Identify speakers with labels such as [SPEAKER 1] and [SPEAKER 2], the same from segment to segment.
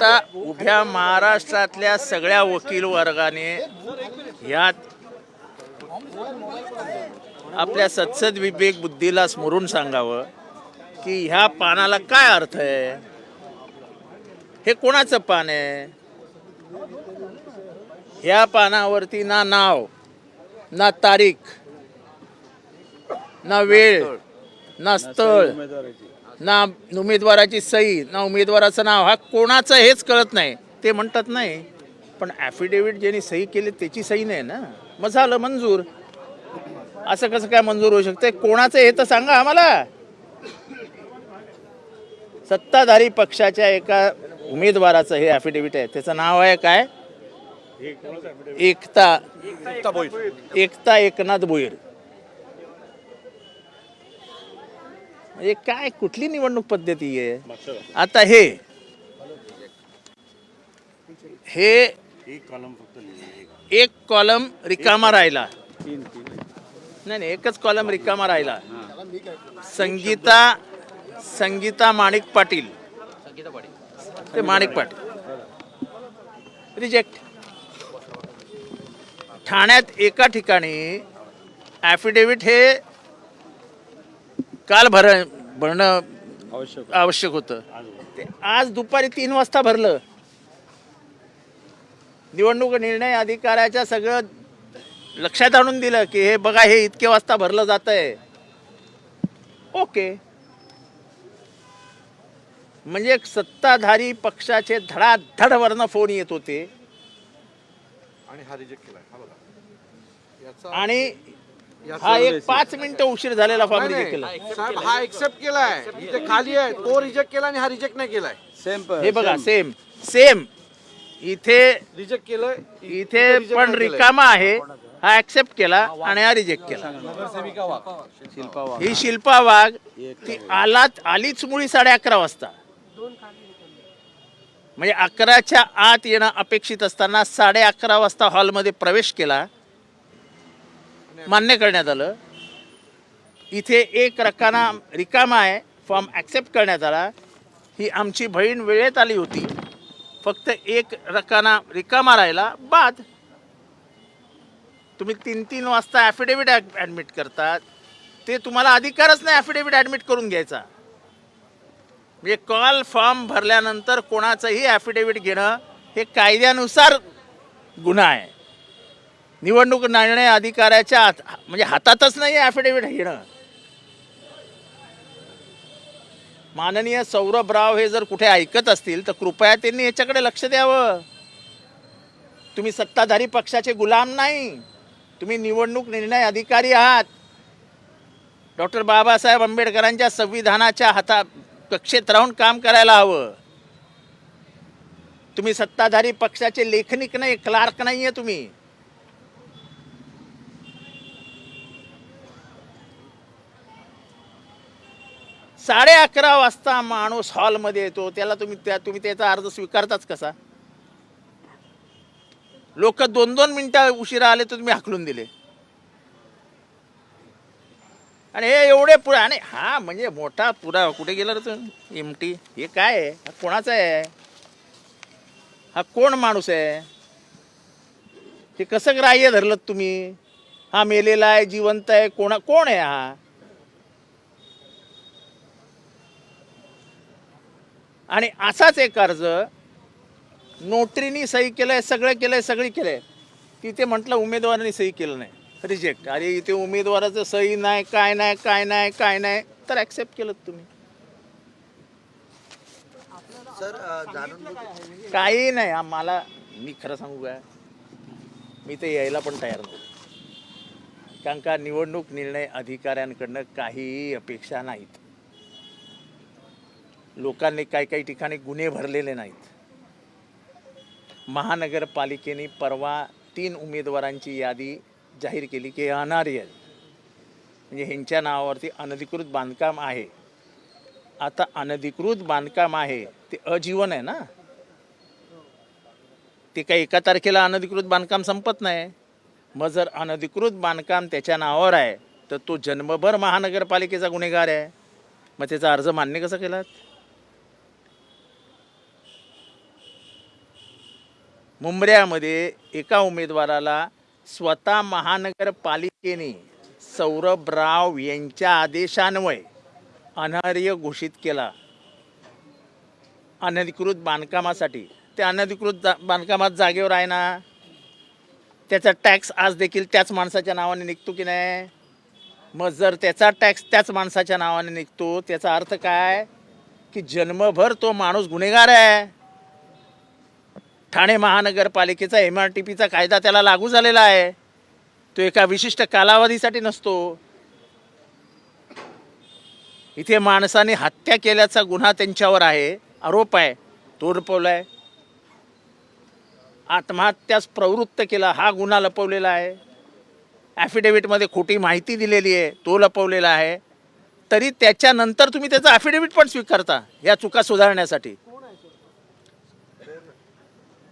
[SPEAKER 1] आता उभ्या महाराष्ट्रातल्या सगळ्या वकील वर्गाने यात आपल्या सत्सद विवेक बुद्धीला स्मरून सांगावं की ह्या पानाला काय अर्थ आहे, हे कोणाचं पान आहे. ह्या पानावरती ना नाव, ना तारीख, ना वेळ, ना स्थळ, ना उमेदवाराची सही, ना उमेदवाराचं नाव, हा कोणाचं हेच कळत नाही. ते म्हणतात नाही, पण ॲफिडेव्हिट ज्यांनी सही केली त्याची सही नाही ना, मग झालं मंजूर. असं कसं काय मंजूर होऊ शकते? कोणाचं हे तर सांगा आम्हाला. सत्ताधारी पक्षाच्या एका उमेदवाराचं हे ॲफिडेव्हिट आहे, त्याचं नाव आहे काय? एकता एकनाथ भोईर. म्हणजे काय, कुठली निवडणूक पद्धती आहे? आता हे एक कॉलम रिकामा राहिला. नाही, एकच कॉलम रिकामा राहिला. संगीता माणिक पाटील, ते माणिक पाटील रिजेक्ट. ठाण्यात एका ठिकाणी ॲफिडेव्हिट हे काल भरणं आवश्यक होतं, ते आज दुपारी 3 वाजता भरलं. निवडणूक निर्णय अधिकाऱ्याच्या सगळं लक्षात आणून दिलं की हे बघा, हे इतके वाजता भरलं जात आहे. ओके, म्हणजे सत्ताधारी पक्षाचे धडाधड वरनं फोन येत होते
[SPEAKER 2] आणि हा रिजेक्ट केलाय. हा बघा,
[SPEAKER 1] आणि हा एक 5 मिनिटं उशीर झालेला फॉर्म रिजेक्ट केला.
[SPEAKER 2] साहेब हा एक्सेप्ट केलाय, इथे खाली आहे तो रिजेक्ट केला आणि हा रिजेक्ट नाही केलाय.
[SPEAKER 1] हे बघा, सेम इथे
[SPEAKER 2] रिजेक्ट केलंय,
[SPEAKER 1] इथे पण रिकामा आहे, हा ऍक्सेप्ट केला आणि हा रिजेक्ट केला. ही शिल्पा वाघ ती आलीच मुळी 11:30 वाजता, म्हणजे 11च्या आत येणं अपेक्षित असताना 11:30 वाजता हॉलमध्ये प्रवेश केला. मान्य करण्यात आलं. इथे एक रिकामा आहे, फॉर्म ॲक्सेप्ट करण्यात आला. ही आमची बहीण वेळेत आली होती, फक्त एक रिकामा राहिला, बाद. तुम्ही 3 वाजता ॲफिडेव्हिट ॲडमिट करतात, ते तुम्हाला अधिकारच नाही ॲफिडेव्हिट ॲडमिट करून घ्यायचा. म्हणजे कॉल फॉर्म भरल्यानंतर कोणाचंही ॲफिडेव्हिट घेणं हे कायद्यानुसार गुन्हा आहे. निवडणूक निर्णय अधिकाऱ्याच्या म्हणजे हातातच नाही ॲफिडेव्हिट घेणं. माननीय सौरभ राव हे जर कुठे ऐकत असतील तर कृपया त्यांनी याच्याकडे लक्ष द्यावं. तुम्ही सत्ताधारी पक्षाचे गुलाम नाही, तुम्ही निवडणूक निर्णय अधिकारी आहात. डॉक्टर बाबासाहेब आंबेडकरांच्या संविधानाच्या कक्षेत राहून काम करायला हवं. तुम्ही सत्ताधारी पक्षाचे लेखनिक नाही, क्लार्क नाही आहे तुम्ही. साडे 11 वाजता माणूस हॉलमध्ये येतो, त्याला तुम्ही त्याचा अर्ज स्वीकारताच कसा? लोक 2-2 मिनिटं उशिरा आले तर तुम्ही हाकलून दिले. आणि हे एवढे पुरा, आणि हा म्हणजे मोठा पुरा कुठे गेला रे तुम्ही? एमटी हे काय आहे? हा कोणाचा आहे? हा कोण माणूस आहे? हे कसं ग्राह्य धरलं तुम्ही? हा मेलेला आहे, जिवंत आहे, कोण आहे हा? आणि असाच एक अर्ज नोटरीनी सही केलंय, सगळं केलंय, सगळी केलंय, तिथे म्हटलं उमेदवारांनी सही केलं नाही, रिजेक्ट. अरे इथे उमेदवाराचं सही नाही, काय नाही, तर ॲक्सेप्ट केलं तुम्ही. काही नाही. आम्हाला, मी खरं सांगू काय, मी ते यायला पण तयार नव्हतो, कारण का निवडणूक निर्णय अधिकाऱ्यांकडनं काहीही अपेक्षा नाहीत. लोकांनी काही ठिकाणी गुन्हे भरलेले नाहीत. महानगरपालिकेने परवा 3 उमेदवारांची यादी जाहीर केली की अनार्य, म्हणजे ह्यांच्या नावावरती अनधिकृत बांधकाम आहे. आता अनधिकृत बांधकाम आहे ते अजीवन आहे ना, ते काही एका तारखेला अनधिकृत बांधकाम संपत नाही. मग जर अनधिकृत बांधकाम त्याच्या नावावर आहे तर तो जन्मभर महानगरपालिकेचा गुन्हेगार आहे. मग त्याचा अर्ज मान्य कसा केलात? मुंबऱ्यामध्ये एका उमेदवाराला स्वतः महानगरपालिकेने सौरभ राव यांच्या आदेशान्वये अनर्ह घोषित केला अनधिकृत बांधकामासाठी. त्या अनधिकृत बांधकामात जागेवर आहे ना, त्याचा टॅक्स आज देखील त्याच माणसाच्या नावाने निघतो की नाही? मग जर त्याचा टॅक्स त्याच माणसाच्या नावाने निघतो, त्याचा अर्थ काय की जन्मभर तो माणूस गुन्हेगार आहे. ठाणे महानगरपालिकेचा MRTPचा कायदा त्याला लागू झालेला आहे. तो एका विशिष्ट कालावधीसाठी नसतो. इथे माणसाने हत्या केल्याचा गुन्हा त्यांच्यावर आहे, आरोप आहे, तो लपवलाय. आत्महत्यास प्रवृत्त केला हा गुन्हा लपवलेला आहे. ॲफिडेव्हिटमध्ये खोटी माहिती दिलेली आहे, तो लपवलेला आहे. तरी त्याच्यानंतर तुम्ही त्याचा ॲफिडेव्हिट पण स्वीकारता या चुका सुधारण्यासाठी.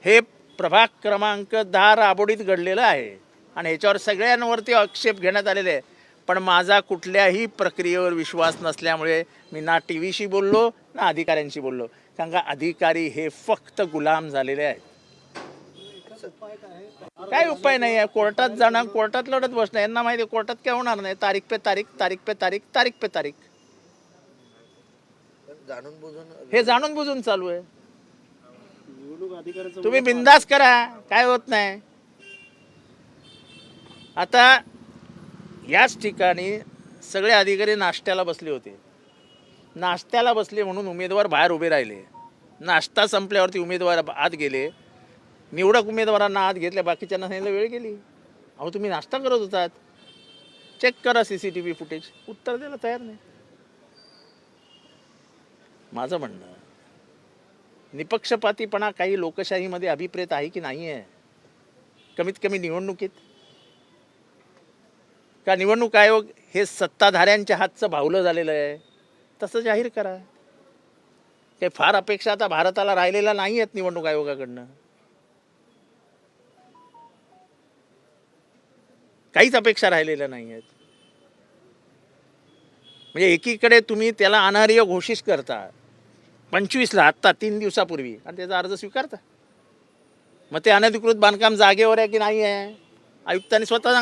[SPEAKER 1] हे प्रभाग क्रमांक 10 राबोडीत घडलेलं आहे आणि ह्याच्यावर सगळ्यांवरती आक्षेप घेण्यात आलेले आहे. पण माझा कुठल्याही प्रक्रियेवर विश्वास नसल्यामुळे मी ना TV शी बोललो ना अधिकाऱ्यांशी बोललो. कारण का अधिकारी हे फक्त गुलाम झालेले आहेत. काय उपाय नाही आहे. कोर्टात जाणं, कोर्टात लढत बसणं. यांना माहिती आहे कोर्टात काय होणार नाही. तारीख पे तारीख, तारीख पे तारीख, तारीख पे तारीख. हे जाणून बुजून चालू आहे. तुम्ही बिंदास करा, काय होत नाही. आता याच ठिकाणी सगळे अधिकारी नाश्त्याला बसले होते. नाश्त्याला बसले म्हणून उमेदवार बाहेर उभे राहिले. नाश्ता संपल्यावरती उमेदवार आत गेले. निवडक उमेदवारांना आत घेतल्या, बाकीच्यांना सांगितलं वेळ गेली. अहो तुम्ही नाश्ता करत होतात, चेक करा CCTV फुटेज. उत्तर द्यायला तयार नाही. माझं म्हणणं निपक्षपातीपणा काही लोकशाहीमध्ये अभिप्रेत आहे की नाही आहे? कमीत कमी निवडणुकीत. का निवडणूक आयोग हे सत्ताधाऱ्यांच्या हातचं भावलं झालेलं आहे? तसं जाहीर करा. काही फार अपेक्षा आता भारताला राहिलेल्या नाही आहेत निवडणूक आयोगाकडनं. काहीच अपेक्षा राहिलेल्या नाही आहेत. म्हणजे एकीकडे तुम्ही त्याला अनर्ह घोषित करता 25ला, आत्ता 3 दिवसापूर्वी, आणि त्याचा अर्ज स्वीकारता. मग ते अनधिकृत बांधकाम जागेवर आहे की नाही आहे? आयुक्तांनी स्वतः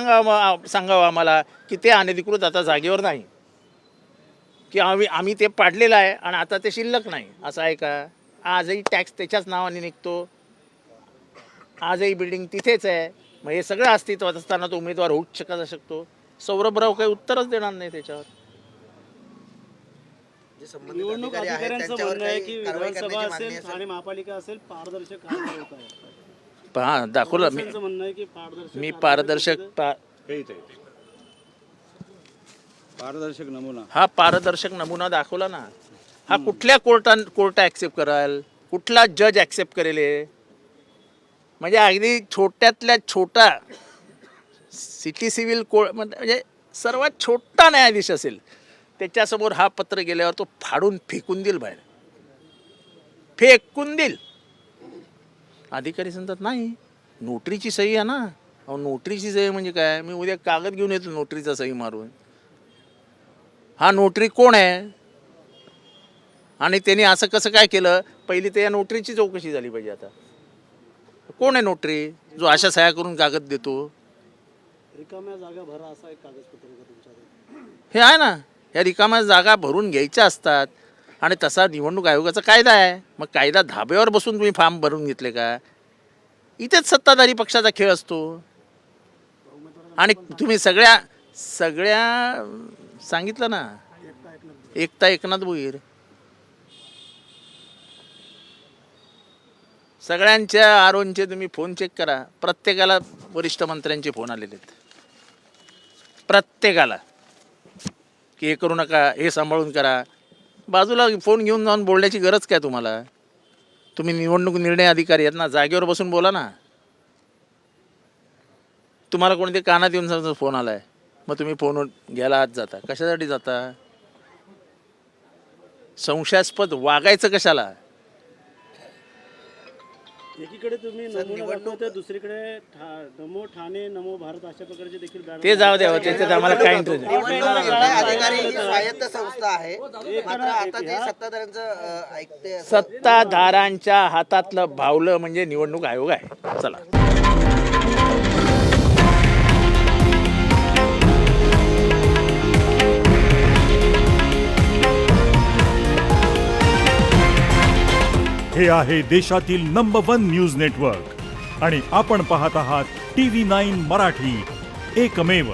[SPEAKER 1] सांगावं आम्हाला की ते अनधिकृत आता जागेवर नाही, की आम्ही ते पाडलेलं आहे आणि आता ते शिल्लक नाही. असं आहे का? आजही टॅक्स त्याच्याच नावाने निघतो, आजही बिल्डिंग तिथेच आहे. मग हे सगळं अस्तित्वात असताना तो उमेदवार होऊच शकतो? सौरभराव काही उत्तरच देणार नाही त्याच्यावर.
[SPEAKER 3] निवडणूक अधिकाऱ्यांचं म्हणणं आहे की विधानसभा असेल, ठाणे महापालिका असेल, पारदर्शक
[SPEAKER 1] पहा दाखवलं मी.
[SPEAKER 3] म्हणणं आहे की
[SPEAKER 1] मी पारदर्शक
[SPEAKER 3] पारदर्शक नमुना,
[SPEAKER 1] हा पारदर्शक नमुना दाखवला ना. हा कुठल्या कोर्ट ॲक्सेप्ट कराल? कुठला जज ॲक्सेप्ट करेल? म्हणजे अगदी छोट्यातल्या छोटा सिटी सिव्हिल कोर्ट म्हणजे सर्वात छोटा न्यायाधीश असेल त्याच्यासमोर हा पत्र गेल्यावर तो फाडून फेकून देईल बाहेर, फेकून देईल. अधिकारी सांगतात नाही, नोटरीची सही आहे ना. अहो नोटरीची सही म्हणजे काय? मी उद्या कागद घेऊन येतो नोटरीचा सही मारून. हा नोटरी कोण आहे आणि त्यांनी असं कसं काय केलं? पहिली तर या नोटरीची चौकशी झाली पाहिजे. आता कोण आहे नोटरी जो अशा सह्या करून कागद देतो?
[SPEAKER 3] रिकाम्या जागा भरा असा एक कागदपत्र तुमच्याकडे
[SPEAKER 1] हे आहे ना. या रिकाम्या जागा भरून घ्यायच्या असतात आणि तसा निवडणूक आयोगाचा कायदा आहे. मग कायदा धाब्यावर बसून तुम्ही फॉर्म भरून घेतले का? इथेच सत्ताधारी पक्षाचा खेळ असतो. आणि तुम्ही सगळ्या सांगितलं ना, एकता एकनाथ भोईर, सगळ्यांच्या आरोनचे तुम्ही फोन चेक करा. प्रत्येकाला वरिष्ठ मंत्र्यांचे फोन आलेले आहेत. प्रत्येकाला की हे करू नका, हे सांभाळून करा. बाजूला फोन घेऊन जाऊन बोलण्याची गरज काय तुम्हाला? तुम्ही निवडणूक निर्णय अधिकारी आहेत ना, जागेवर बसून बोला ना. तुम्हाला कोणते कानात येऊन समजा फोन आला आहे, मग तुम्ही फोन घ्यायला आत जाता. कशासाठी जाता? संशयास्पद वागायचं कशाला?
[SPEAKER 3] एकीकडे तुम्ही नमूना दाखवता, दुसरीकडे नमो ठाणे नमो भारत अशा प्रकारचे देखील बॅनर
[SPEAKER 1] ते जाऊ द्यावं, त्याच्यात आम्हाला काय इंटरेस्ट नाही.
[SPEAKER 4] निवडणूक निर्णय अधिकारी ही स्वायत्त संस्था आहे, मात्र आता ते सत्ताधाऱ्यांचं ऐकते.
[SPEAKER 1] सत्ताधारांच्या हातातलं भावलं म्हणजे निवडणूक आयोग आहे. चला.
[SPEAKER 5] हे आहे देशातील नंबर 1 न्यूज नेटवर्क आणि आपण पाहत आहात TV9 मराठी, एकमेव.